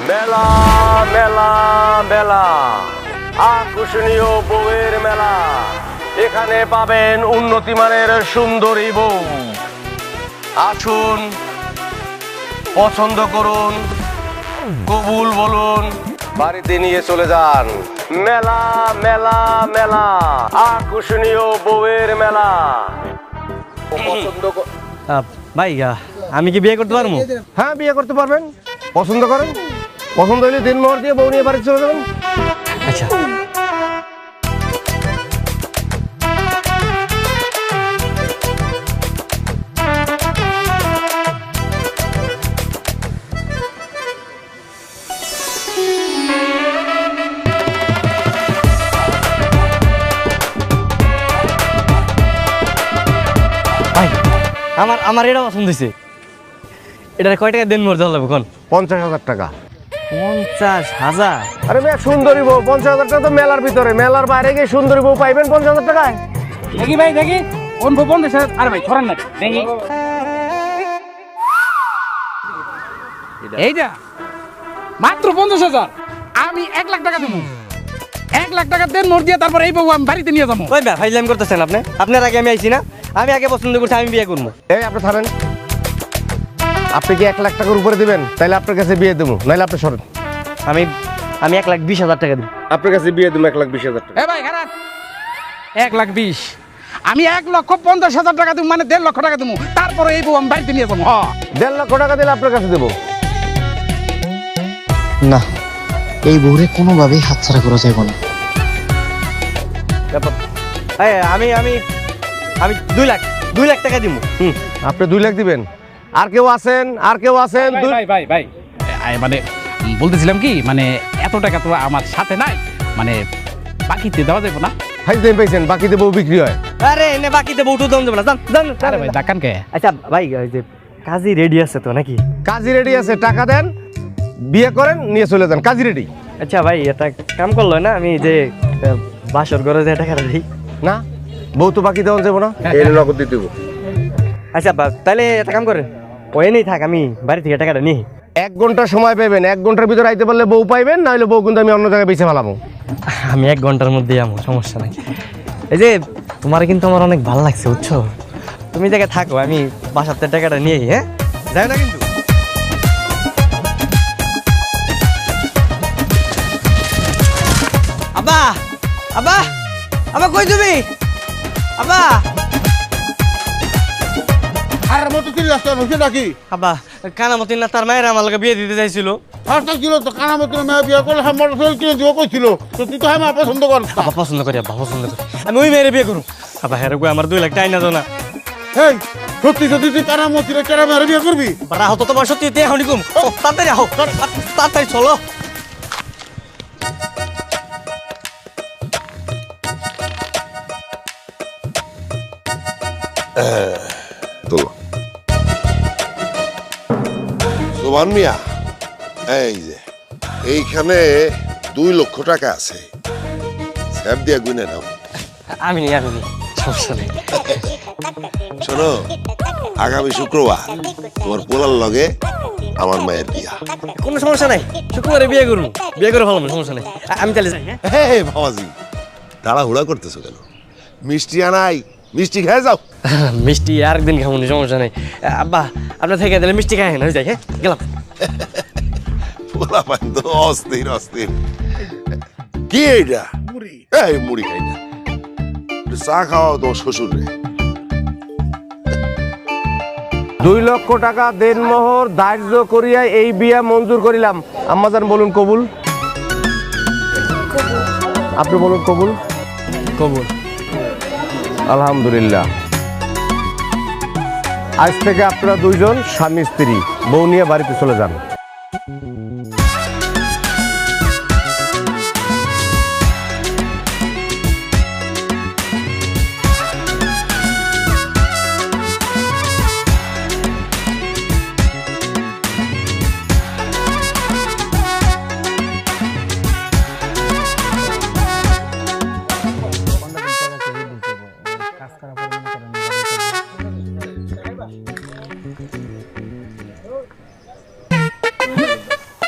মেলা মেলা মেলা, আকর্ষণীয় বউয়ের মেলা। এখানে পাবেন উন্নতি মানের সুন্দরী বউ। আসুন, পছন্দ করুন, কবুল বলুন, বাড়িতে নিয়ে চলে যান। মেলা মেলা মেলা, আকর্ষণীয় বউয়ের মেলা। ভাই আমি কি বিয়ে করতে পারবো? হ্যাঁ, বিয়ে করতে পারবেন। পছন্দ করেন, পছন্দ হলে দিনমোহর দিয়ে বউ নিয়ে বাড়ি চলে যাবেন। আচ্ছা, ভাই আমার এটা পছন্দ হয়েছে। এটার কয় টাকা দেন মোর যাবো কোন? 50,000 টাকা। 50,000? আরে মেয়ে, সুন্দরী বউ 50,000 টাকা তো মেলার ভিতরে, মেলার বাইরে গিয়ে সুন্দরী বউ পাইবেন 50,000 টাকায়? দেখি ভাই দেখি কোন বউ 50,000? আরে ভাই ছড়ান না দেখি এইটা মাত্র 50,000। আমি 1 লাখ টাকা দেবো। 1 লাখ টাকা দেন মোর দিয়ে, তারপর এই বউ আমি বাড়িতে নিয়ে যাবো। ওই ভাই ফাইজলামি করতেছেন আপনি? আপনার আগে আমি আইছি না? আমি আগে পছন্দ করছি, আমি বিয়ে করবো। এই আপনি থামেন। আপনি কি 1 লাখ টাকার উপরে দিবেন? তাহলে আপনার কাছে বিয়ে দেবো, নাহলে আপনি সরেন। আমি 1,20,000 টাকা দিব। আপনার কাছে বিয়ে দেবো 1,20,000 টাকা। এ ভাই খারাপ 1,20,000। আমি 1,50,000 টাকা দেবো, মানে 1.5 লক্ষ টাকা দেবো, তারপরে এই বউ আমি বাড়িতে নিয়ে যাবো। 1.5 লক্ষ টাকা দিলে আপনার কাছে দেবো। না, এই বউরে কোনোভাবেই হাতছাড়া করা যাবে না। আমি 2 লাখ টাকা দিব। আপনি 2 লাখ দিবেন? আর কেউ আছেন? আর কেউ আছেন? ভাই ভাই ভাই মানে বলতেছিলাম কি, মানে এত টাকা তো আমার সাথে নাই, মানে বাকিতে দেওয়া যাবে না? হাই দেন পাইছেন, বাকিতে বউ বিক্রি হয়। আরে এনে বাকিতে বউটু দাম দেবো না, জান জান। আরে ভাই ডাকান কে? আচ্ছা ভাই, ওই যে কাজী রেডি আছে তো নাকি? কাজী রেডি আছে, টাকা দেন, বিয়ে করেন, নিয়ে চলে যান। কাজী রেডি। আচ্ছা ভাই, এটা কাম করলো না? আমি যে বাসর ঘরে যে টাকাটা দিই না, বউ তো বাকি দেওয়া যাবো না, এর নগদ দিতে দেবো। আচ্ছা তাহলে একটা কাম করেন, ওই নেই থাক, আমি বাড়ি থেকে টাকাটা নিই। 1 ঘন্টা সময় পাবেন, 1 ঘন্টার ভিতরে আইতে পারলে বউ পাইবেন, না হলে বউ কিন্তু আমি অন্য জায়গায় বেঁচে ফেলাবো। আমি 1 ঘন্টার মধ্যেই আমার সমস্যা নাই। এই যে তোমার কিন্তু আমার অনেক ভালো লাগছে, বুঝছো? তুমি জায়গায় থাকো, আমি বাসার থেকে টাকাটা নিয়ে। হ্যাঁ, যাই না কিন্তু। আব্বা আব্বা আব্বা, কই তুমি? আব্বা আর মতো কি রাস্তা বসে নাকি? আব্বা, কানামতি না তার মায়ের আমার লগে বিয়ে দিতে চাইছিল। রাস্তা ছিল তো কানা মতো মেয়ে বিয়ে করলে হ্যাঁ মোটরসাইকেল কিনে দিব কইছিল, তো তুই তো হ্যাঁ মা পছন্দ কর। আব্বা পছন্দ করি, আব্বা পছন্দ করি, আমি ওই মেয়ের বিয়ে করুম। আব্বা হেরে কই আমার 2 লাখ টাকা না দাও না। এই সত্যি সত্যি তুই কানা মতিরে কেনা মেয়ে বিয়ে করবি? রাহো তো, তোমার সত্যি তে হনি কম। তাড়াতাড়ি আহো, তাড়াতাড়ি চলো। সোমান মিয়া, এই যে এইখানে 2 লক্ষ টাকা আছে, স্যাপ দিয়া গুনে নাও। আমি নি সমস্যা নেই। শোনো, আগামী শুক্রবার তোমার পোলার লগে আমার মায়ের বিয়া। কোনো সমস্যা নাই, শুক্রবারে বিয়ে করবো, বিয়ে করে ভালো, সমস্যা নেই। আমি তাহলে যাই। হ্যাঁ, হে বাবাজি, তাড়াহুড়া করতেছো কেন? মিষ্টি আনাই, মিষ্টি খেয়ে যাও। মিষ্টি আরেকদিন খাবো, সমস্যা নেই। আব্বা আপনার থেকে দিলে মিষ্টি খাই না, যাই। হ্যাঁ, গেলাম। পোলা পাই তো অস্থির অস্থির। কি এইটা? মুড়ি। এই মুড়ি খাই না, চা খাওয়াও তোমার শ্বশুরে। 2 লক্ষ টাকা দেনমোহর ধার্য করিয়া এই বিয়া মঞ্জুর করিলাম। আম্মাজান বলুন কবুল। আপনি বলুন কবুল। কবুল। আলহামদুলিল্লাহ। আজ থেকে আপনারা 2 জন স্বামী স্ত্রী, বউ নিয়ে বাড়িতে চলে যান।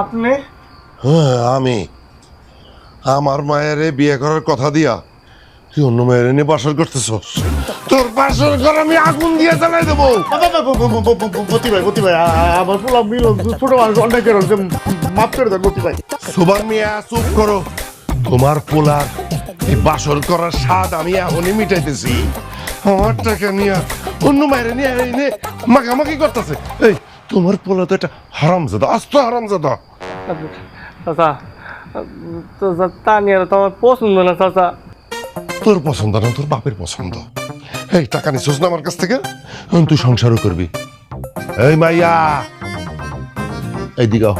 আপনি হ্যাঁ আমি আমার মায়ের বিয়ে করার কথা দিয়া তুই অন্য মায়ের নিয়ে বাসর করতেছস। তোর বাসর ঘর আমি আগুন দিয়ে জ্বালাই দেবো। মতি ভাই আমার পোলা মিলন ছোট মানুষ অনেক মাফ করে দেন মতি ভাই। সুবান মিয়া চুপ করো। তোমার পোলার এই বাসর করার স্বাদ আমি এখনই মিটাইতেছি। আমার টাকা নিয়ে অন্য মায়ের নিয়ে এনে মাখামাখি করতেছে। এই তোমার পোলা তো একটা হারামজাদা, আস্ত হারামজাদা। চাচা তানিয়ার তো আমার পছন্দ না চাচা। তোর পছন্দ না, তোর বাপের পছন্দ। এই টাকা নিছিস না আমার কাছ থেকে, এখন তুই সংসারও করবি। এই মাইয়া এইদিকে আহ।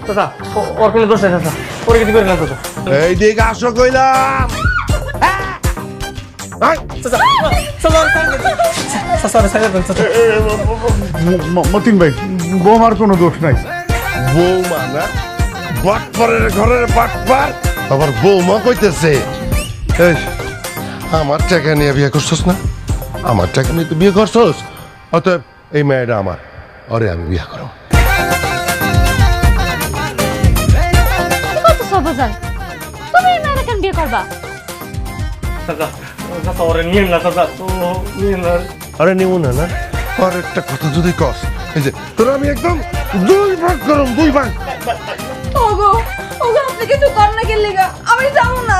চাচা ওর কোনো দোষ নেই চাচা, ওর কিছু করে না চাচা। এইদিকে আসো কইলাম। আয়। মতিন ভাই বৌমার কোনো দোষ নাই। বৌমা না, বাটপারের ঘরের বাটপার আবার বৌমা কইতেছে। এই আমার টাকা নিয়ে বিয়ে করছস না, আমার টাকা নিয়ে তুই বিয়ে করছস, অতএব এই মেয়েটা আমার, আরে আমি বিয়ে করব। কত সবজান তুমি এই মেয়েরা কেন বিয়ে করবা? চাচা চাচা ওরে নিয়েন না চাচা, তো নিয়েন না। আরে নিব না না, আর একটা কথা যদি কস, এই যে তোর আমি একদম 2 ভাগ করব, 2 ভাগ। ওগো ওগো আপনি কিছু কর না গেলে আমি যাবো না।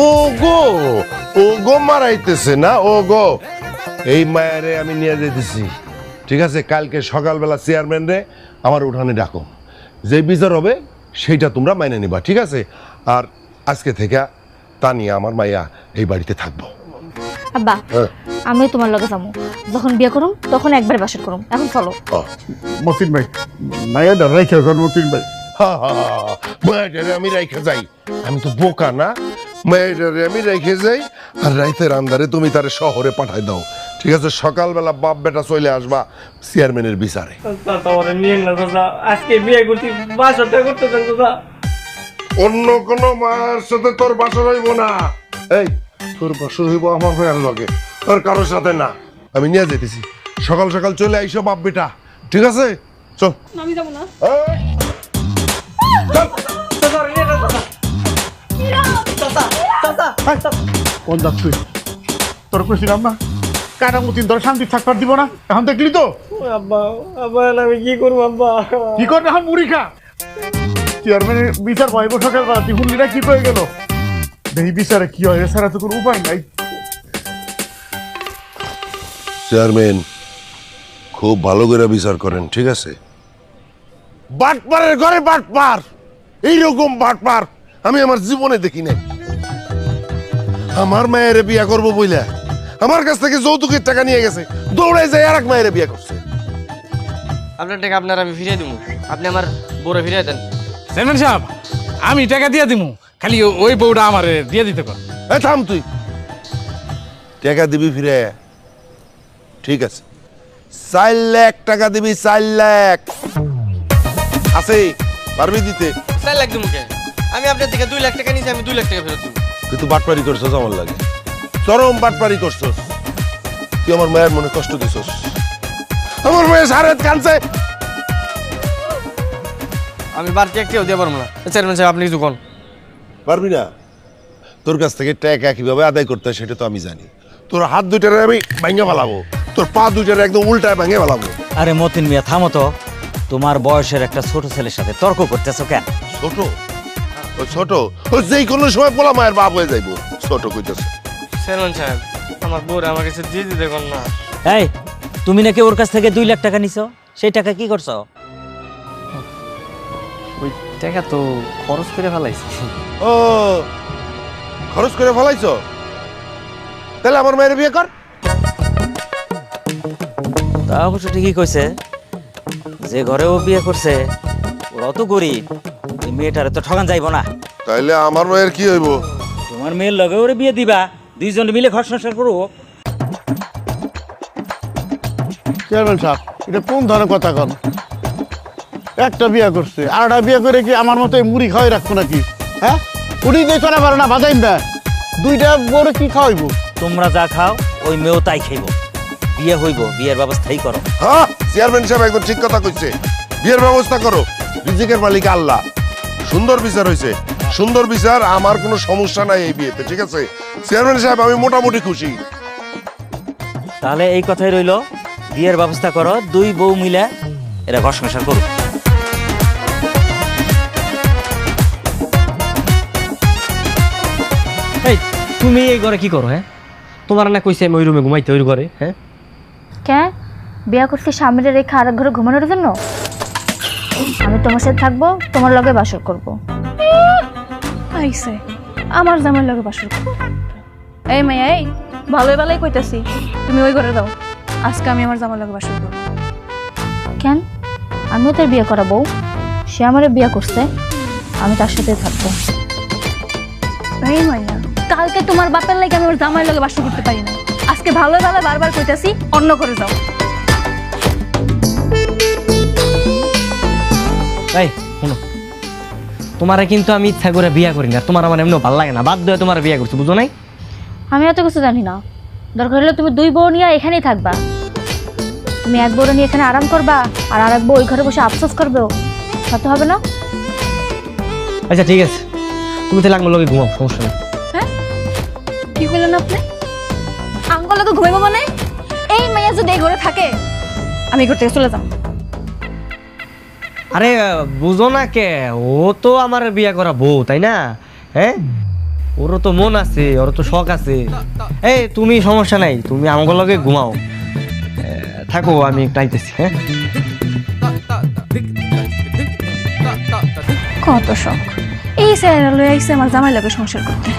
ও গো, ও গো মারাইতেছে না, ও গো। এই মায়েরে আমি নিয়ে যেতেছি, ঠিক আছে? কালকে সকালবেলা চেয়ারম্যান রে আমার উঠানে ডাকো, যে বিচার হবে সেইটা তোমরা মাইনে নিবা, ঠিক আছে? আর আজকে থেকে তানিয়া আমার মাইয়া এই বাড়িতে থাকবো। আব্বা হ্যাঁ। আমিও তোমার লগে যাবো, যখন বিয়ে করুম তখন একবার বাসর করুম। এখন চলো। মতিন ভাই মায়া ধর রাইখা এখন মতিন ভাই। মায়েরারে আমি রাইখে যাই, আমি তো বোকা না? মায়েরারে আমি রাইখে যাই, আর রাইতের আন্দারে তুমি তারে শহরে পাঠাই দাও, ঠিক আছে? সকালবেলা বাপ বেটা চলে আসবা চেয়ারম্যানের বিচারে। চাচা ওরে নিয়েন না চাচা, আজকে বিয়ে করছি, বাসরটা করতে দেন চাচা। অন্য কোনো মার সাথে তোর বাসর হইব না। এই তোর বাসর হইব আমার মায়ের লগে, তোর কারোর সাথে না। আমি নিয়ে যেতেছি, সকাল সকাল চলে আইসো বাপ বেটা, ঠিক আছে? চল। আমি যাবো না। এই, চল। চাচা ওরে নিয়েন না চাচা। কোন যাস তুই? তোর কইছিলাম না কাটা মতিন তোর শান্তি থাকবার দিব না, এখন দেখলি তো আব্বা আব্বা আমি কি করবো আব্বা? কি করবে? এখন মুড়ি খা। চেয়ারম্যানের বিচার পাইব সকালবেলা, তুই হুল্লিরা কি পেয়ে গেল? এই বিচারে কি হয় এছাড়া তো কোনো উপায় নাই। চেয়ারম্যান খুব ভালো করে বিচার করেন, ঠিক আছে? বাটপারের ঘরে বাটপার, এইরকম বাটপার আমি আমার জীবনে দেখি নাই। আমার মায়ের বিয়ে করবো বইলা আমার কাছ থেকে যৌতুকের টাকা নিয়ে গেছে, দৌড়ে যায় আর এক মায়ের বিয়ে করছে। আপনার টাকা আপনার আমি ফিরিয়ে দিব, আপনি আমার বউরে ফিরিয়ে দেন। চেয়ারম্যান সাহেব আমি টাকা দিয়ে দিমু, খালি ওই বউটা আমার দিয়ে দিতে কর। এ থাম তুই, টাকা দিবি ফিরে, ঠিক আছে? 4 লাখ টাকা দিবি, 4 লাখ আছে, পারবি দিতে? 4 লাখ দিব কে? আমি আপনার থেকে 2 লাখ টাকা নিয়েছি, আমি 2 লাখ টাকা ফেরত দিব। তুই তো বাটপারি করছস, আমার লাগে চরম বাটপারি করছস। তুই আমার মায়ের মনে কষ্ট দিছস, আমার মায়ের সারে কানছে। আমি বাড়তি একটিও দিয়ে পারবো না। চেয়ারম্যান সাহেব আপনি কিছু কোন? পারবি না? তোর কাছ থেকে টাকা কিভাবে আদায় করতে হয় সেটা তো আমি জানি। তোর হাত দুইটারে আমি ভাঙে ফেলাবো, তোর পা দুইটারে একদম উল্টায় ভাঙে ফেলাবো। আরে মতিন মিয়া থামো তো, তোমার বয়সের একটা ছোট ছেলের সাথে তর্ক করতেছো কেন? ছোট? ও ছোট? ও যেই কোনো সময় বলা মায়ের বাপ হয়ে যাইবো, ছোট কইতেছে। চেয়ারম্যান সাহেব আমার বউরে আমার কাছে দিয়ে দিতে কোন না। এই তুমি নাকি ওর কাছ থেকে 2 লাখ টাকা নিছো, সেই টাকা কি করছো? ওই টাকা তো খরচ করে ফেলাইছি। ও খরচ করে ফেলাইছ? তাহলে আমার মায়ের বিয়ে কর। তা অবশ্য ঠিকই কইছে, যে ঘরে ও বিয়ে করছে ওরা তো গরিব, এই মেয়েটারে তো ঠগান যাইব না। তাইলে আমার মায়ের কি হইব? তোমার মেয়ের লগে ওরে বিয়ে দিবা, 2 জন মিলে ঘর সংসার করবো। চেয়ারম্যান সাহেব এটা কোন ধরনের কথা কন? একটা বিয়ে করছে, আর একটা বিয়ে করে কি আমার মতো এই মুড়ি খাওয়াই রাখবো নাকি? হ্যাঁ উনি দিয়ে চলে পারো না, বাজাইন না, 2টা বউরে কি খাওয়াইবো? তোমরা যা খাও ওই মেয়েও তাই খাইব, বিয়ে হইব, বিয়ের ব্যবস্থাই করো। হ্যাঁ চেয়ারম্যান সাহেব একদম ঠিক কথা কইছে, বিয়ের ব্যবস্থা করো, রিজিকের মালিক আল্লাহ। সুন্দর বিচার হয়েছে, সুন্দর বিচার, আমার কোনো সমস্যা নাই এই বিয়েতে, ঠিক আছে চেয়ারম্যান সাহেব, আমি মোটামুটি খুশি। তাহলে এই কথাই রইলো, বিয়ের ব্যবস্থা করো, দুই বউ মিলে এরা ঘর সংসার করো। এই তুমি এই ঘরে কি করো? হ্যাঁ, তোমার না কইছে আমি ওই রুমে ঘুমাইতে, ওই ঘরে। হ্যাঁ, কেন বিয়া করতে স্বামীরে রেখে আরেক ঘরে ঘুমানোর জন্য? আমি তোমার সাথে থাকবো, তোমার লগে বাসর করব। আইসে আমার জামাই লগে বাসর করব। এই মাইয়া, এই ভালোই ভালোই কইতাছি, তুমি ওই ঘরে দাও, আজকে আমি আমার জামাই লগে বাসর করব। কেন? আমিও তার বিয়ে করাবো, সে আমারে বিয়ে করছে, আমি তার সাথে থাকবো। এই মাইয়া, কালকে তোমার বাপের লাগে আমি ওর জামাই লগে বাসর করতে পারি না, আজকে ভালোই ভালো বারবার কইতাছি অন্য করে যাও। এই শোনো, তোমারে কিন্তু আমি ইচ্ছা করে বিয়া করি না, তোমার আমার এমনিও ভালো লাগে না, বাধ্য হয়ে তোমার বিয়া করছি, বুঝো নাই? আমি এত কিছু জানি না, দরকার হলে তুমি দুই বউ নিয়ে এখানেই থাকবা। তুমি এক বউ নিয়ে এখানে আরাম করবা, আর আরেক বউ ওই ঘরে বসে আফসোস করবে, তাতে হবে না। আচ্ছা ঠিক আছে, তুমি তাহলে আমার লগে ঘুমাও, সমস্যা নেই। হ্যাঁ, কি কইলেন আপনি? আঙ্গুল লগে ঘুমাইবো মানে? এই মাইয়া যদি এই ঘরে থাকে, আমি ঘর থেকে চলে যাবো। আরে বুঝো না কে, ও তো আমার বিয়া করা বউ, তাই না? হ্যাঁ, ওরও তো মন আছে, ওর তো শখ আছে। এই তুমি সমস্যা নাই, তুমি আমার লগে ঘুমাও, থাকো, আমি একটু আইতেছি। হ্যাঁ, কত শখ, এই স্যার লই আইছে আমার জামাই লগে সংসার করতে।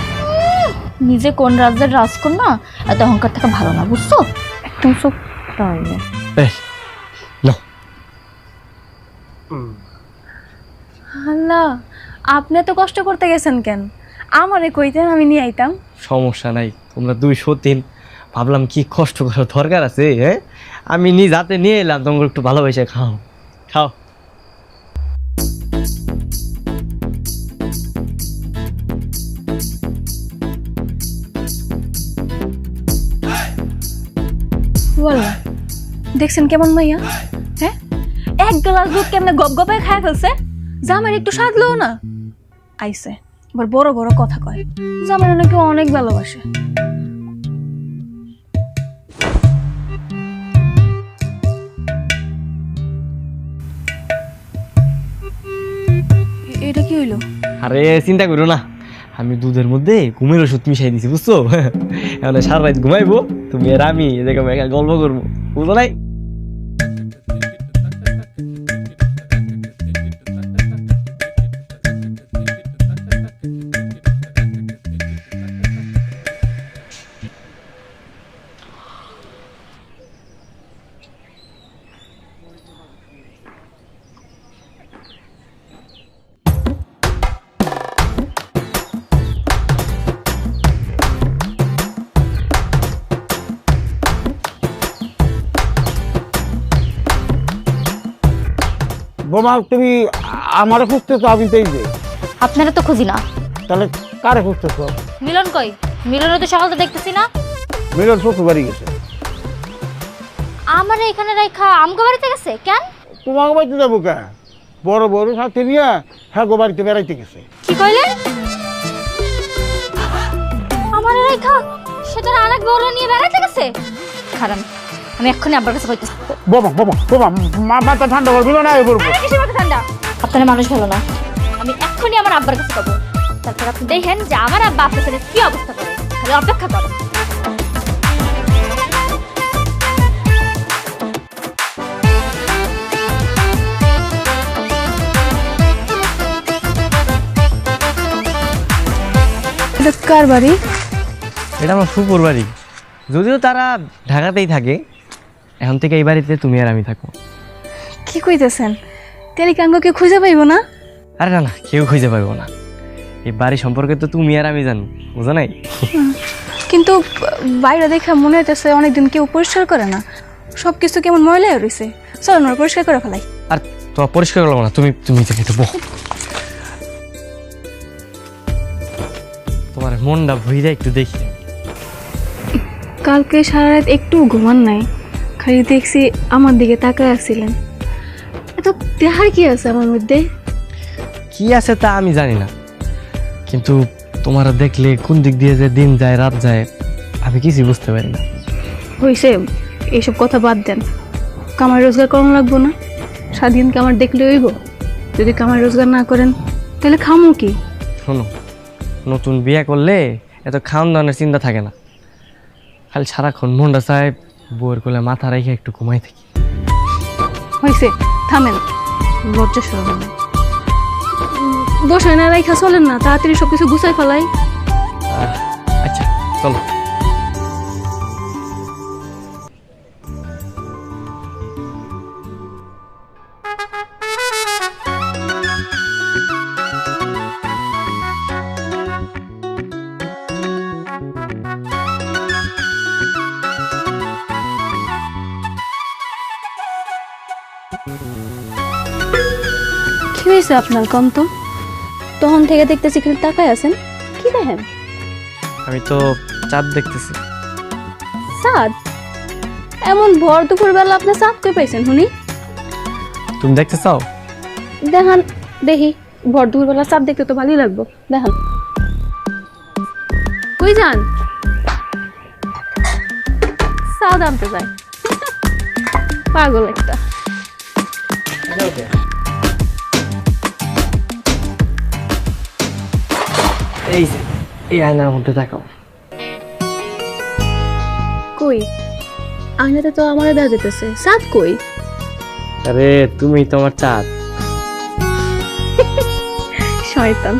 নিজে কোন রাজ্যের রাজকন্যা, এত অহংকার থাকা ভালো না, বুঝছো? একদম চুপ তাহলে। এই নাও। আল্লাহ, আপনি এত কষ্ট করতে গেছেন কেন? আমারে কইতেন, আমি নিয়ে আইতাম। সমস্যা নাই, তোমরা 203, ভাবলাম কি কষ্ট করার দরকার আছে। হ্যাঁ, আমি নিজ হাতে নিয়ে এলাম, তোমরা একটু ভালোবাসে খাও, খাও। বলো, দেখছেন কেমন মাইয়া? হ্যাঁ, এক গ্লাস দুধ কেমনে গপ গপে খায় ফেলছে, জামাই একটু সাজলো না। আইসে আবার বড় বড় কথা কয়, জামাই নাকি অনেক ভালোবাসে। এটা কি হইলো? আরে চিন্তা করো না, আমি দুধের মধ্যে ঘুমের ওষুধ মিশাই দিছি, বুঝছো? এখন সারা রাত ঘুমাইবো, তুমি আর আমি এদিকে গল্প করবো, বুঝো নাই? বোমা, তুমি আমারে খুঁজতেছো? আমি তো এই যে, আপনারা তো খুঁজি না, তাহলে কারে খুঁজতেছো? মিলন কই? মিলনও তো সকালতে দেখতেছি না। মিলন শ্বশুর বাড়ি গেছে। আমার এখানে রাইখা আমগো বাড়িতে গেছে কেন? তোমার বাড়িতে যাবো কেন? বড় বড় সাথে নিয়ে হ্যাঁ গো বাড়িতে বেড়াইতে গেছে। কি কইলে? আমার রাইখা সেটা আরেক বড় নিয়ে বেড়াইতে গেছে? খারাপ, আমি এক্ষুনি আব্বার কাছে কইতেছি। বোমা বোমা বোমা, মাথা ঠান্ডা করবি না, এই করবো। আরে কিসের মাথা ঠান্ডা? আপনারা মানুষ ভালো না, আমি এক্ষুনি আমার আব্বার কাছে কব, তারপর আপনি দেখেন যে আমার আব্বা আপনার সাথে কি অবস্থা করে। খালি অপেক্ষা করেন। এটা কার বাড়ি? এটা আমার ফুপুর বাড়ি, যদিও তারা ঢাকাতেই থাকে, এখন থেকে এই বাড়িতে তুমি আর আমি থাকবো। কি কইতেছেন? টেলিকাঙ্গকে খুঁজে পাইবো না? আরে না না, কেউ খুঁজে পাইবো না, এই বাড়ি সম্পর্কে তো তুমি আর আমি জানো, বুঝো নাই? কিন্তু বাইরে দেখে মনে হইতেছে অনেকদিন কেউ পরিষ্কার করে না, সবকিছু কেমন ময়লা হয়ে রয়েছে। চলো না পরিষ্কার করে ফেলাই। আর তো পরিষ্কার করলাম না, তুমি তুমি থেকে একটু বহ। তোমার মনটা ভইরা একটু দেখি। কালকে সারা রাত একটু ঘুমান নাই, খালি দেখছি আমার দিকে তাকায় আসছিলেন। এত দেখার কি আছে আমার মধ্যে? কি আছে তা আমি জানি না, কিন্তু তোমার দেখলে কোন দিক দিয়ে যে দিন যায় রাত যায় আমি কিছুই বুঝতে পারি না। হইছে, এইসব কথা বাদ দেন। কামাই রোজগার করানো লাগবো না? স্বাধীনকে আমার দেখলে হইব? যদি কামাই রোজগার না করেন তাহলে খামো কি? শোনো, নতুন বিয়ে করলে এত খাওয়ান দাওয়ানোর চিন্তা থাকে না, খালি সারাক্ষণ মনটা চায় বউয়ের কোলে মাথা রেখে একটু ঘুমাই থাকি। হইছে, থামেন, লজ্জা সরম নাই। বসায় না রাইখা চলেন না, তাড়াতাড়ি সবকিছু গুছাই ফেলাই। আচ্ছা চলো। কি হয়েছে আপনার কম তো? তখন থেকে দেখতেছি খালি তাকায় আছেন, কি দেখেন? আমি তো চাঁদ দেখতেছি। চাঁদ? এমন ভর দুপুর বেলা আপনি চাঁদ কই পাইছেন শুনি? তুমি দেখতে চাও? দেখান দেখি, ভর দুপুর বেলা চাঁদ দেখতে তো ভালোই লাগবো, দেখান। কই যান? চাঁদ আনতে যায়, পাগল একটা। এই যে, এই আয়নার মধ্যে তাকাও। কই আয়নাতে তো আমার দেখা যেতেছে, চাঁদ কই? আরে তুমি তোমার চাঁদ। শয়তান।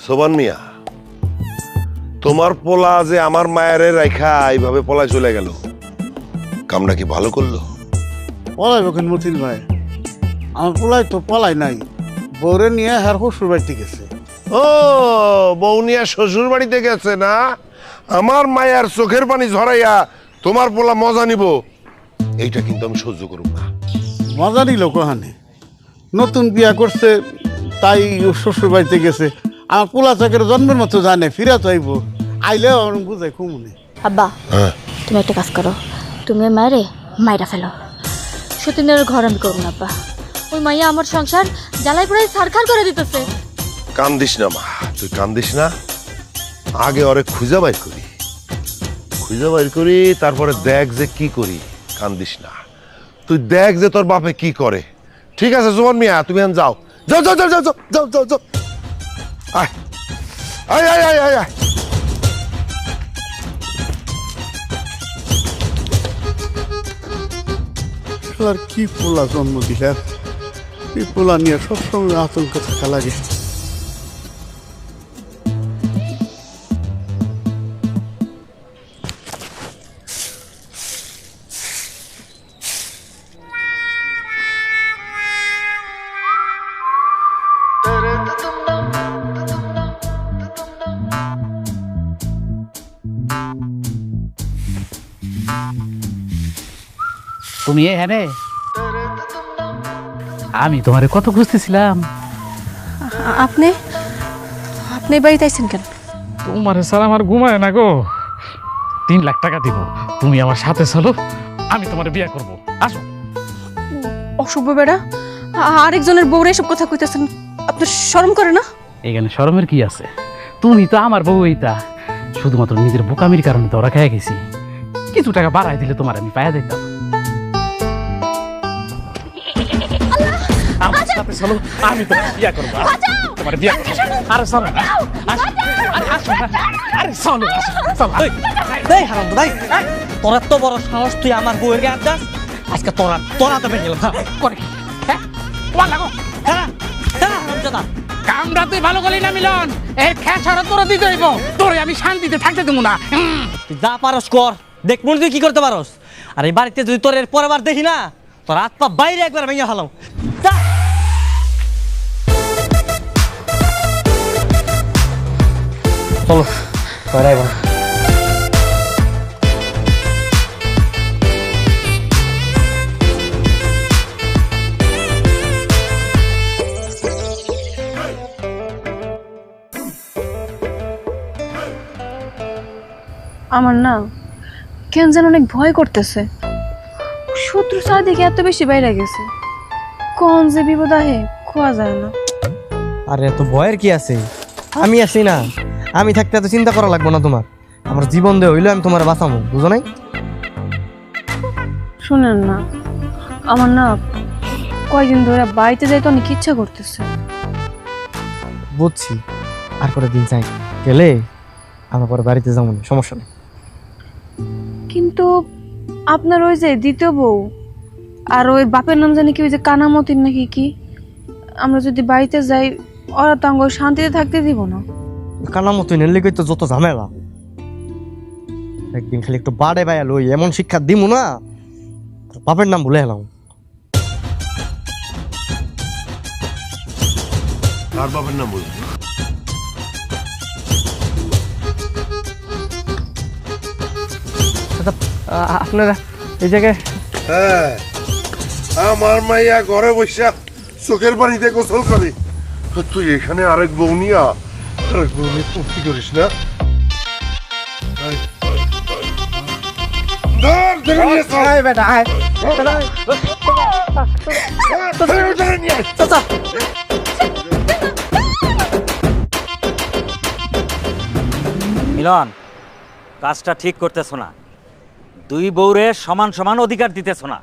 সোবান মিয়া, তোমার পোলা যে আমার মায়ের রাইখা এইভাবে পলায় চলে গেল, কামটা কি ভালো করলো? পলাই বকেন মতিন ভাই, আমার পোলাই তো পলাই নাই, বউরে নিয়ে হার শ্বশুর বাড়িতে গেছে। ও, বউ নিয়ে শ্বশুর বাড়িতে গেছে না? আমার মায়ের চোখের পানি ঝরাইয়া তোমার পোলা মজা নিব, এইটা কিন্তু আমি সহ্য করব না। মজা নিল কোহানে? নতুন বিয়া করছে তাই শ্বশুর বাড়িতে গেছে। আমার পোলা চাকের জন্মের মতো জানে, ফিরা তো আইব, আইলেও আমার বুঝাই কমুনি। আব্বা, হ্যাঁ, তুমি একটা কাজ করো, তুমি ওই মায়েরে মাইরা ফেলো। সতীনের ঘর আমি করবো না আব্বা, ওই মাইয়া আমার সংসার জ্বালাই পড়াই সারখার করে দিতেছে। কান্দিস না মা, তুই কান্দিস না। আগে ওরে খুঁজা বাইর করি, তারপরে দেখ যে কি করি। কান্দিস না, তুই দেখ যে তোর বাপে কি করে। ঠিক আছে সুমন মিয়া, তুমি এখন যাও, যাও যাও যাও যাও যাও যাও যাও। আয় আয় আয় আয় আয় আয়। আর কি পোলা জন্ম দিলাম, এই পোলা নিয়ে সবসময় আতঙ্ক থাকা লাগে। তুমি এখানে? আমি তোমারে কত খুঁজতেছিলাম। আপনি আপনি বাড়িতে আইছেন কেন? তোমারে স্যার আমার ঘুমায় না গো। 3 লাখ টাকা দিব, তুমি আমার সাথে চলো, আমি তোমার বিয়ে করব। আসো। অসভ্য বেড়া, আরেকজনের বউরে এসব কথা কইতেছেন, আপনার শরম করে না? এখানে শরমের কি আছে? তুমি তো আমার বউ এইটা, শুধুমাত্র নিজের বোকামির কারণে ধরা খেয়ে গেছি। কিছু টাকা বাড়াই দিলে তোমার আমি পায়া দিতাম। আমার সাথে চলো, আমি তোমার বিয়ে করবো। তোমার বিয়ে করবো। আরে চলো না, আসো না। আরে চলো, চলো। এই হারাম ভাই, তোর এত বড় সাহস, তুই আমার বউয়ের গায়ে হাত দাস? আজকে তোরা তো বেরিয়ে গেলাম। করে কি? হ্যাঁ, তোমার লাগো। কামটা তুই ভালো করলি না মিলন। এই খেসারত তোরা দিতে হইব, তোরে আমি শান্তিতে থাকতে দেবো না। তুই যা পারস কর, দেখ মনে তুই কি করতে পারস। আর এই বাড়িতে যদি তোর এর পরের বার দেখি না, তোর হাত পা বাইরে একবার ভেঙে ফেলাম। চলো করাই বল। আমার না কেন যেন অনেক ভয় করতেছে। শত্রু চারদিকে এত বেশি বাইরে গেছে, কোন যে বিপদ আহে খোয়া যায় না। আরে এত ভয়ের কি আছে, আমি আছি না। আমি থাকতে এত চিন্তা করা লাগবো না তোমার। আমার জীবন দিয়ে হইলে আমি তোমার বাঁচাবো, বুঝো নাই? শুনেন না, আমার না কয়দিন ধরে বাড়িতে যাইতে অনেক ইচ্ছা করতেছে। বুঝছি, আর করে দিন চাই গেলে আমার পরে বাড়িতে যাবো না, সমস্যা নেই। কিন্তু আপনার ওই যে দ্বিতীয় বউ আর ওই বাপের নাম জানি কি, ওই যে কানামতির নাকি কি, আমরা যদি বাড়িতে যাই ওরা তো আঙ্গ শান্তিতে থাকতে দিব না। কানামতো নেলে তো যত ঝামেলা। একদিন খালি একটু বাড়ে বাইয়া লই, এমন শিক্ষা দিমু না বাপের নাম ভুলে এলাম। আর বাবার নাম বলবো? আপনারা এই জায়গায়? হ্যাঁ, আমার মাইয়া ঘরে বসে চোখের পানিতে গোসল করে, তুই এখানে আরেক বউ নিয়া কি করিস না? মিলন, কাজটা ঠিক করতেছ না। 2 বউরে সমান সমান অধিকার দিতেছ না।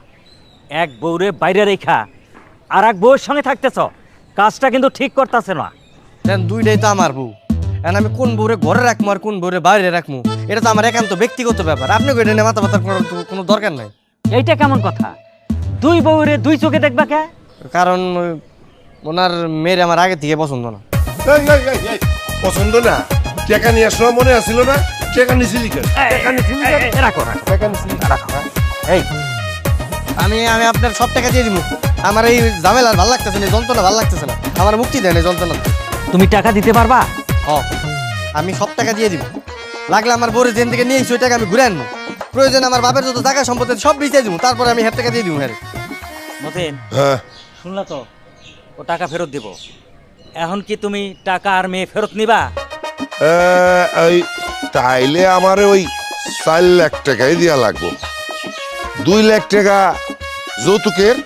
এক বউরে বাইরে রেখা আর এক বউয়ের সঙ্গে থাকতেছ, কাজটা কিন্তু ঠিক করতেছে না। দুইটাই তো আমার বউ, এখন আমি কোন বউরে ঘরে রাখবো আর কোন বউরে বাইরে রাখবো এটা তো আমার একান্ত ব্যক্তিগত ব্যাপার। আপনি এটা নিয়ে মাথা ব্যথা করার কোনো দরকার নাই। এইটা কেমন কথা? 2 বউরে 2 চোখে দেখবা কে? কারণ ওনার মেয়ের আমার আগে থেকে পছন্দ না। পছন্দ না? টাকা নিয়ে আসলো মনে আসছিল না? টাকা নিছিলি কেন? এই আমি আপনার সব টাকা দিয়ে দিব। আমার এই ঝামেলা ভালো লাগতেছে না, যন্ত্রণা ভালো লাগতেছে না, আমার মুক্তি দেয় না যন্ত্রণা। তুমি টাকা দিতে পারবা? আমি সব টাকা দিয়ে দিব। লাগলে আমার বউরে জেন থেকে নিয়ে ওই টাকা আমি ঘুরে আনবো। প্রয়োজন আমার বাপের যত টাকা সম্পত্তি সব বিছিয়ে দিব, তারপরে আমি টাকা দিয়ে দিব। হ্যাঁ মতিন, হ্যাঁ শুনলা তো, ও টাকা ফেরত দিব। এখন কি তুমি টাকা আর মেয়ে ফেরত নিবা? ওই তাইলে আমার ওই 4 লাখ টাকাই দেওয়া লাগবো। 2 লাখ টাকা যৌতুকের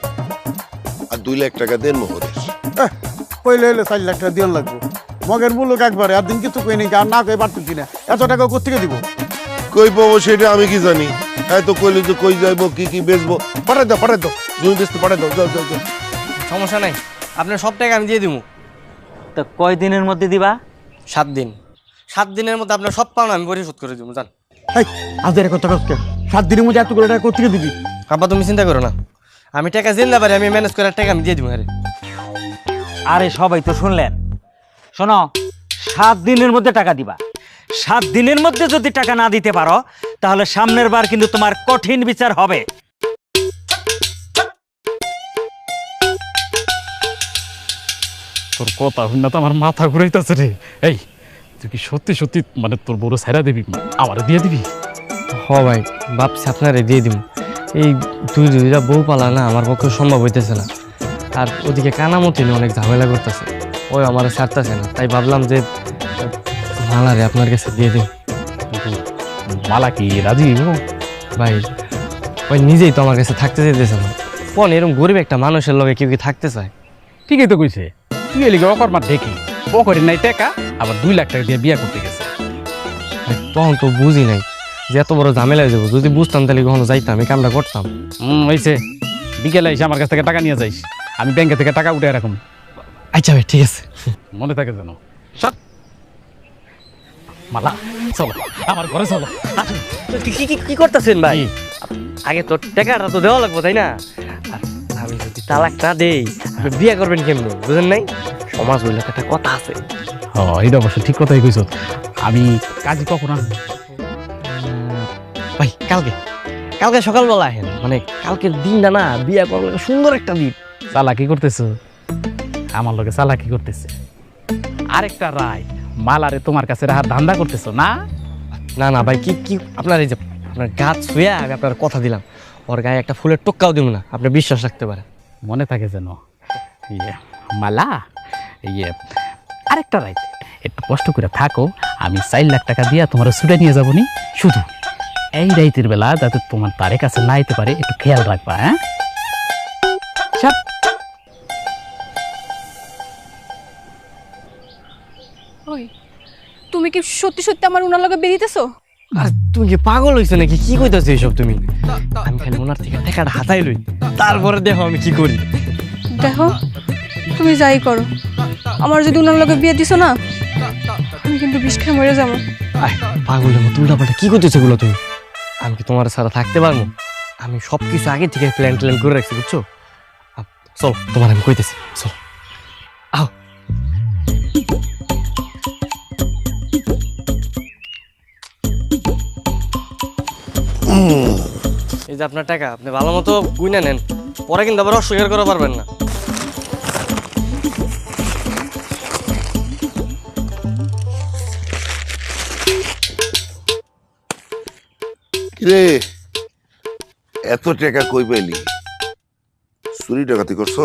আর 2 লাখ টাকা দেন মোহরের। কইলে হইলে 4 লাখ টাকা দিন লাগবো। মগের মূল্য একবারে আর দিন কিছু কই নাকি, আর না কই পারতেছি না। এত টাকা কোথেকে দিব? কই পাবো সেটা আমি কি জানি? হ্যাঁ তো কইলে যে কই যাইবো, কি বেচবো, পাঠাই দাও জমি বেচতে পাঠাই দাও। যাও। সমস্যা নাই, আপনার সব টাকা আমি দিয়ে দিব। তো কয় দিনের মধ্যে দিবা? 7 দিন। 7 দিনের মধ্যে আপনার সব পাওনা আমি পরিশোধ করে দিব। জান আজের কথা কষ্ট 7 দিনের মধ্যে এতগুলো টাকা কোথেকে দিবি? আব্বা তুমি চিন্তা করো না, আমি টাকা জেনে পারি, আমি ম্যানেজ করে টাকা আমি দিয়ে দিব। আরে আরে সবাই তো শুনলেন। শোনো, 7 দিনের মধ্যে টাকা দিবা। 7 দিনের মধ্যে যদি টাকা না দিতে পারো, তাহলে সামনের বার কিন্তু তোমার কঠিন বিচার হবে। তোর কথা শুনে তো আমার মাথা ঘুরাইতেছে রে। এই তুই কি সত্যি সত্যি মানে তোর বড় সাইরা দিবি, আমারে দিয়ে দিবি? ভাই ভাবছি আপনারে দিয়ে দিব। এই দুইটা বউ পালা না আমার পক্ষে সম্ভব হইতেছে না। আর ওদিকে কানামতি অনেক ঝামেলা করতেছে, ওই আমার ছাড়তেছে না। তাই ভাবলাম যে মালারে আপনার কাছে দিয়ে দিই। মালা কি রাজি হইব? ভাই ওই নিজেই তো আমার কাছে থাকতে চাইতেছে না। কোন এরকম গরিব একটা মানুষের লগে কেউ কি থাকতে চায়? ঠিকই তো কইছে, তুই এলিগে অকর্মার দেখি ও করি নাই টাকা, আবার 2 লাখ টাকা দিয়ে বিয়া করতে গেছে। তখন তো বুঝি নাই যে এত বড় ঝামেলা হয়ে যাবো। যদি বুঝতাম তাহলে কখনো যাইতাম, এই কামটা করতাম। হয়েছে, বিকেলে এসে আমার কাছ থেকে টাকা নিয়ে যাইস, আমি ব্যাংকে থেকে টাকা উঠে রাখুন। আচ্ছা ভাই ঠিক আছে। মনে থাকে যেন। সব মালা চলো আমার ঘরে চলো। কি করতেছেন ভাই? আগে তো টাকাটা তো দেওয়া লাগবো তাই না? আর আমি যদি তালাক না দেই আপনি বিয়ে করবেন কেমনি, বুঝেন নাই? সমাজ বললে একটা কথা আছে। এটা অবশ্য ঠিক কথাই কইছ। আমি কাজী কখন আসবো? ভাই কালকে কালকে সকালবেলা আহেন, মানে কালকের দিনটা না বিয়ে করলে সুন্দর একটা দিন। চালাকি করতেছো আমার লগে, চালাকি করতেছে। আরেকটা রায় মালারে তোমার কাছে রাহার ধান্দা করতেছো না? না না ভাই, কি কি আপনার এই যে আপনার গাছ ছুঁয়া আমি আপনার কথা দিলাম, ওর গায়ে একটা ফুলের টোক্কাও দিব না, আপনি বিশ্বাস রাখতে পারেন। মনে থাকে যেন। মালা আরেকটা রাইতে একটু কষ্ট করে থাকো, আমি 4 লাখ টাকা দিয়া তোমার ছুটে নিয়ে যাবো নি। শুধু এই রাইতের বেলা যাতে তোমার তারে কাছে না যেতে পারে একটু খেয়াল রাখবা। হ্যাঁ ওই তুমি কি সত্যি সত্যি আমার উনার লগে বেরিতেছো? আর তুমি কি পাগল হইছো নাকি? কি কইতাছো এইসব তুমি? আমি খালি ওনার থেকে টাকাটা হাতাই লই, তারপরে দেখো আমি কি করি। দেখো তুমি যাই করো, আমার যদি উনার লগে বিয়ে দিছো না, আমি কিন্তু বিষ খেয়ে মরে যাবো। পাগলের মতো উল্টাপাল্টা কি করতেছো এগুলো তুমি? আমি কি তোমার ছাড়া থাকতে পারবো? আমি সবকিছু আগে থেকে প্ল্যান করে রাখছি, বুঝছো? চলো তোমার আমি কইতেছি, চলো আও। এই যে আপনার টাকা, আপনি ভালো মতো গুইনা নেন, পরে কিন্তু আবার অস্বীকার করা পারবেন না। কিরে এত টাকা কই পাইলি? চুরি ডাকাতি করছো?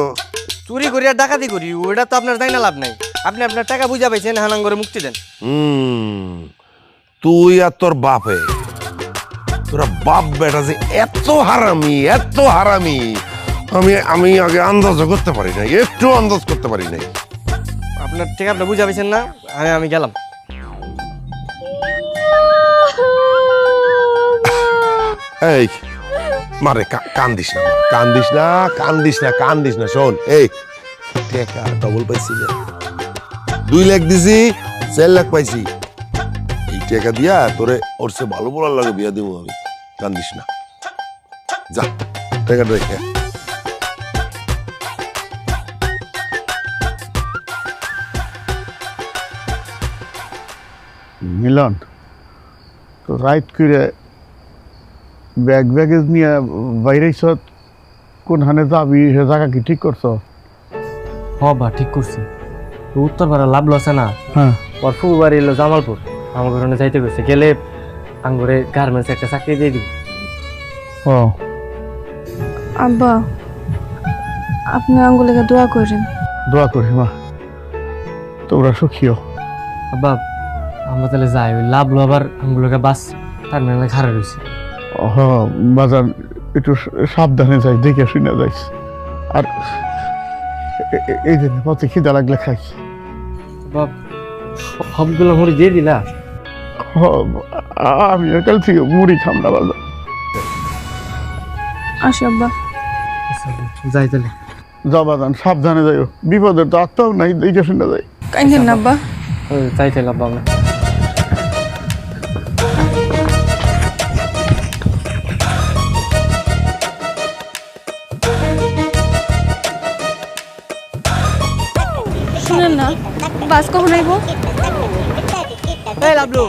চুরি করি আর ডাকাতি করি ওটা তো আপনার তাই না লাভ নাই। আপনি আপনার টাকা বুঝা পাইছেন, হানাং করে মুক্তি দেন। তুই আর তোর বাপে, তোরা বাপ বেটা যে এত হারামি, এত হারামি, আমি আগে আন্দাজ করতে পারি নাই, একটু আন্দাজ করতে পারি নাই। আপনার টাকা আপনি বুঝা পাইছেন না, আমি গেলাম। এই মারে কান্দিস না, কান্দিস না, কান্দিস না, কান্দিস না। শোন, এই টাকা ডবল পাইছি না, 2 লাখ দিছি, 4 লাখ পাইছি। এই টাকা দিয়া তোরে ওর সে ভালো বলার লাগে বিয়া দিব আমি। কান্দিস না, যা টাকাটা রেখে। মিলন তো রাইট করে ব্যাগেজ নিয়ে বাইরে কোনখানে যাবি, সে জায়গা কি ঠিক করছো? বা ঠিক করছি। উত্তর পাড়া লাভ লসে না, হ্যাঁ ওর ফুবু বাড়ি এলো জামালপুর, আমার ঘরে যাইতে গেছে, গেলে আঙ্গুরে গার্মেন্টস একটা চাকরি দিয়ে দিব। ও আব্বা আপনি আঙ্গুলেকে দোয়া করেন। দোয়া করি মা, তোমরা সুখীও। আব্বা আমরা তাহলে যাই, ওই লাভ লো আবার আঙ্গুলকে বাস টার্মিনালে খাড়া রয়েছে। বাজার একটু সাবধানে যাই, দেখে শুনে যাইস। আর এই জন্য পথে খিদা লাগলে খাই। সবগুলো মুড়ি দিয়ে দিলা? আমি কাল থেকে মুড়ি খাম না বাজার। আসি আব্বা। যাই তাহলে। যাও বাজান, সাবধানে যাইও, বিপদের তো আত্মাও নাই, দেখে শুনে যাই। কাইন্দেন না আব্বা। যাই তাহলে আব্বা। আমরা শুনেন না, বাস কখন আইব? লাভলু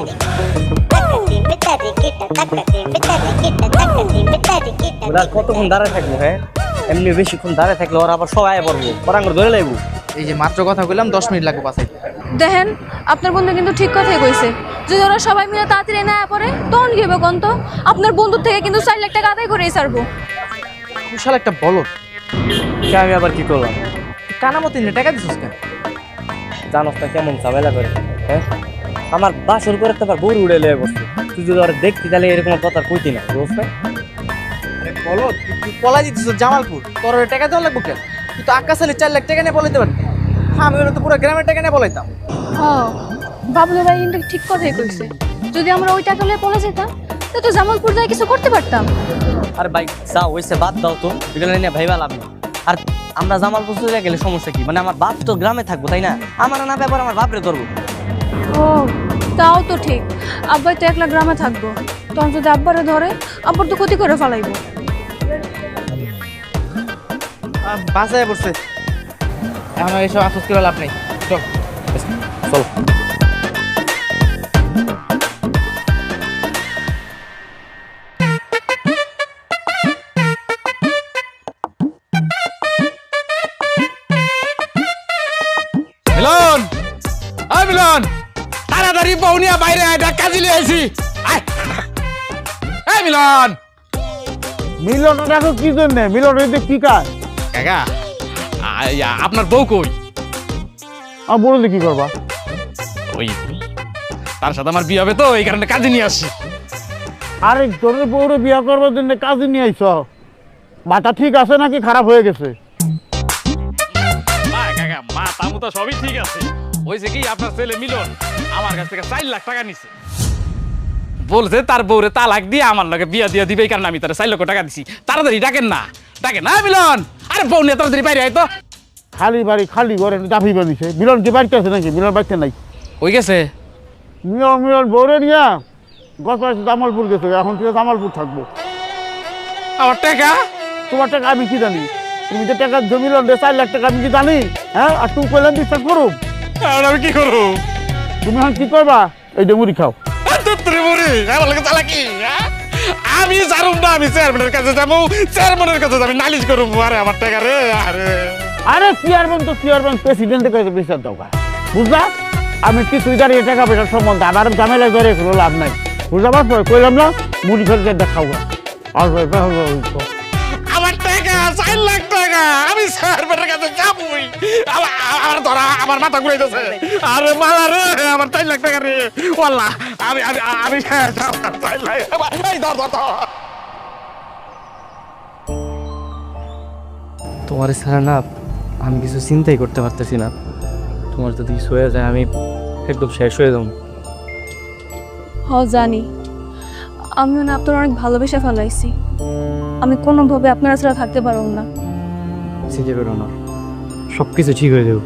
কতক্ষণ দাঁড়ায় থাকবো? হ্যাঁ এমনি বেশিক্ষণ দাঁড়ায় থাকলে ওরা আবার সবাই পড়বো, ওরা ধরে লাগবো। এই যে মাত্র কথা কইলাম 10 মিনিট লাগবে বাসাইতে। দেখেন আপনার বন্ধু কিন্তু ঠিক কথাই কইছে, যদি ওরা সবাই মিলে তাড়াতাড়ি না পড়ে তখন কি হবে কোন? তো আপনার বন্ধুর থেকে কিন্তু 4 লাখ টাকা আদায় করেই ছাড়বো। কুশাল একটা বলদ। আমি আবার কি করলাম? কানা মতো টাকা দিছিস কেন? জানোস না কেমন ঝামেলা করে, হ্যাঁ? আমার বাসর করে তো আবার বড় উড়ে লয়ে বসছে। তুই যদি আর দেখতি তাহলে এরকম কথা কইতি না, বুঝছ না? আরে বলদ, তুই পলাই দিছিস জামালপুর, তোর টাকা দেওয়া লাগবে কেন? তুই তো আকাশে 4 লাখ টাকা নিয়ে বলাইতে পারবি। হ্যাঁ, আমি তো পুরো গ্রামের টাকা নিয়ে বলাইতাম। বাবলু ভাই কিন্তু ঠিক কথাই কইছে। যদি আমরা ওই টাকা লয়ে পলে যেতাম তো তো জামালপুর যাই কিছু করতে পারতাম। আরে ভাই যাও, ওইসে বাদ দাও তো, এগুলো নিয়ে ভাইবা লাভ নেই। আর আমরা জামালপুর চলে গেলে সমস্যা কি? মানে আমার বাপ তো গ্রামে থাকবো, তাই না? আমার না ব্যাপার আমার বাপরে ধরবো। ও তাও তো ঠিক। আব্বাই তো একলা গ্রামে থাকবো, তখন যদি আব্বারে ধরে আব্বার তো ক্ষতি করে ফেলাইবো। বাসায় পড়ছে, এখন এইসব আফসোস করে লাভ নেই। চল চল। মিলন, আয় মিলন, তাড়াতাড়ি বউনিয়া বাইরে আয়, কাজে লিয়ে আইছি। এই মিলন। মিলন দেখো কি জন্য মিলন হইতে কি কাজ? কাকা, আপনার বউ কই? আর বললে কি করবা? ওই তার সাথে আমার বিয়ে হবে তো, এই কারণে কাজে নিয়ে আসছি। আরেক জনের বউরে বিয়া করবার জন্য কাজে নিয়ে আইছ, মাথা ঠিক আছে নাকি খারাপ হয়ে গেছে? কাকা, মাথা মুতা সবই ঠিক আছে। হয়েছে কি, আপনার ছেলে মিলন আমার কাছ থেকে 4 লাখ টাকা নিছে, বলছে তার বউরে তালাক দিয়ে আমার লগে বিয়া দিয়ে দিবে, এই কারণে আমি তার 4 লক্ষ টাকা দিছি। তাড়াতাড়ি ডাকেন না, ডাকেন না মিলন। আরে বউ নিয়ে তাড়াতাড়ি বাইরে আয় তো। খালি বাড়ি খালি ঘরে চাপি বাঁধিছে। মিলন কি বাড়িতে আছে নাকি? মিলন বাড়িতে নাই। ওই গেছে মিলন বউরে নিয়া গত মাসে জামালপুর গেছে, এখন থেকে জামালপুর থাকবো। আমার টাকা। তোমার টাকা আমি কি জানি? তুমি যে টাকা মিলন 4 লাখ টাকা আমি কি জানি? হ্যাঁ, আর তুই কইলাম বিশ্বাস করুম? আমি কি করবো? তুমি এখন কি করবা? এই ডেমুরি খাও। আমি জানুম না, আমি চেয়ারম্যানের কাছে যাবো, চেয়ারম্যানের কাছে যাবো, নালিশ করবো। আরে আমার টাকা রে। আরে চেয়ারম্যান তো চেয়ারম্যান, প্রেসিডেন্টের কাছে বিচার দাও, বুঝলা? আমি কিছুই জানি টাকা পয়সার সম্বন্ধে, আবার ঝামেলা করে কোনো লাভ নাই, বুঝতে পারছো? কইলাম না মুড়ি ফেলতে দেখাও। আর আমার টাকা 4 লাখ টাকা, আমি চেয়ারম্যানের কাছে যাবোই। আমার ধরা, আমার মাথা ঘুরাইতেছে। আরে মালা রে, আমার 4 লাখ টাকা রে। ওয়াল্লাহ, আমি আমি আমি 4 লাখ। এই ধর ধর ধর। তোমার ছাড়া না আমি কিছু চিন্তাই করতে পারতেছি না। তোমার যদি কিছু হয়ে যায় আমি একদম শেষ হয়ে যাবো। জানি, আমিও না আপনার অনেক ভালোবেসে ফেলাইছি। আমি কোনোভাবে আপনারা ছাড়া থাকতে পারব না। চিন্তা করো না, সব কিছু ঠিক হয়ে যাবে।